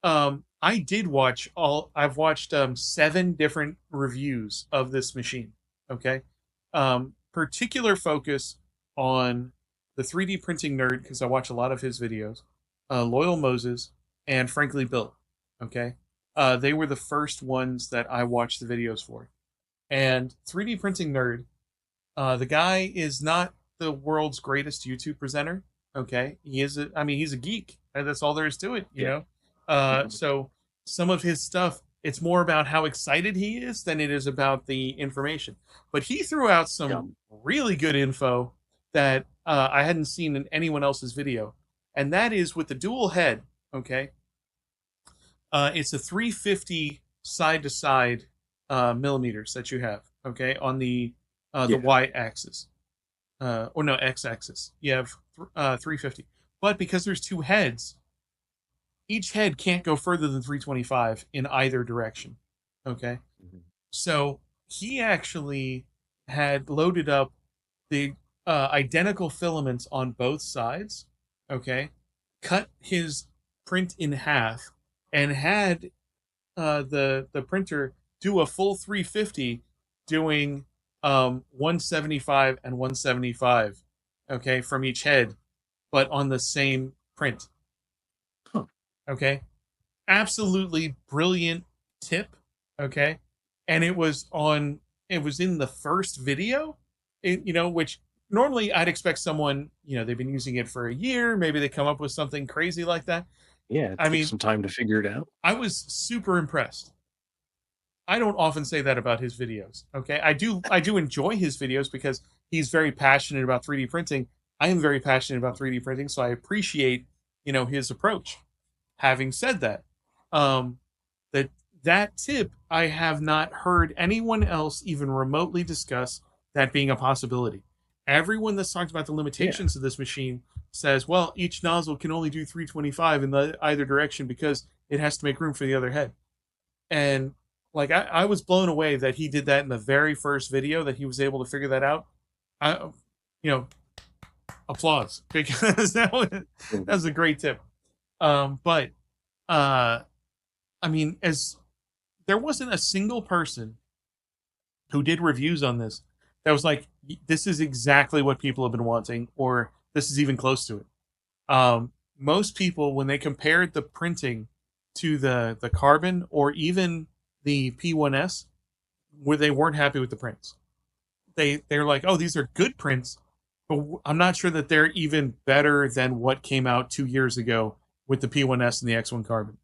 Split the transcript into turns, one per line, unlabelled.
I did watch all. I've watched 7 different reviews of this machine. Okay, particular focus on the 3D printing nerd because I watch a lot of his videos. Loyal Moses and Frankly Built. Okay, they were the first ones that I watched the videos for. And 3D printing nerd, the guy is not the world's greatest YouTube presenter. Okay, he is. I mean, he's a geek. And that's all there is to it. You
Yeah.
know.
Mhm.
So some of his stuff, it's more about how excited he is than it is about the information. But he threw out
Yeah.
some really good info that I hadn't seen in anyone else's video, and that is with the dual head. Okay, it's a 350 side to side millimeters that you have. Okay, on the
Yeah.
y axis, or no, x axis. You have 350, but because there's 2 heads, each head can't go further than 325 in either direction. Okay,
Mhm.
so he actually had loaded up the identical filaments on both sides. Okay, cut his print in half and had the printer do a full 350, doing 175 and 175. Okay, from each head, but on the same print.
Huh.
Okay, absolutely brilliant tip. Okay, and it was in the first video. Which normally I'd expect someone, they've been using it for a year, maybe they come up with something crazy like that.
Yeah, it
I
took
mean,
some time to figure it out.
I was super impressed. I don't often say that about his videos. Okay, I do enjoy his videos because he's very passionate about 3D printing. I am very passionate about 3D printing, so I appreciate his approach. Having said that, um, that that tip I have not heard anyone else even remotely discuss that being a possibility. Everyone that's talked about the
Yeah.
limitations of this machine says, well, each nozzle can only do 325 in the either direction because it has to make room for the other head. And like I was blown away that he did that in the very first video, that he was able to figure that out. I you know Applause, because that
Mhm.
was a great tip. But uh I mean, as there wasn't a single person who did reviews on this that was like, this is exactly what people have been wanting, or this is even close to it. Most people, when they compared the printing to the carbon or even the P1S, where they weren't happy with the prints. They're like, oh, these are good prints, but I'm not sure that they're even better than what came out 2 years ago with the P1S and the X1 carbon.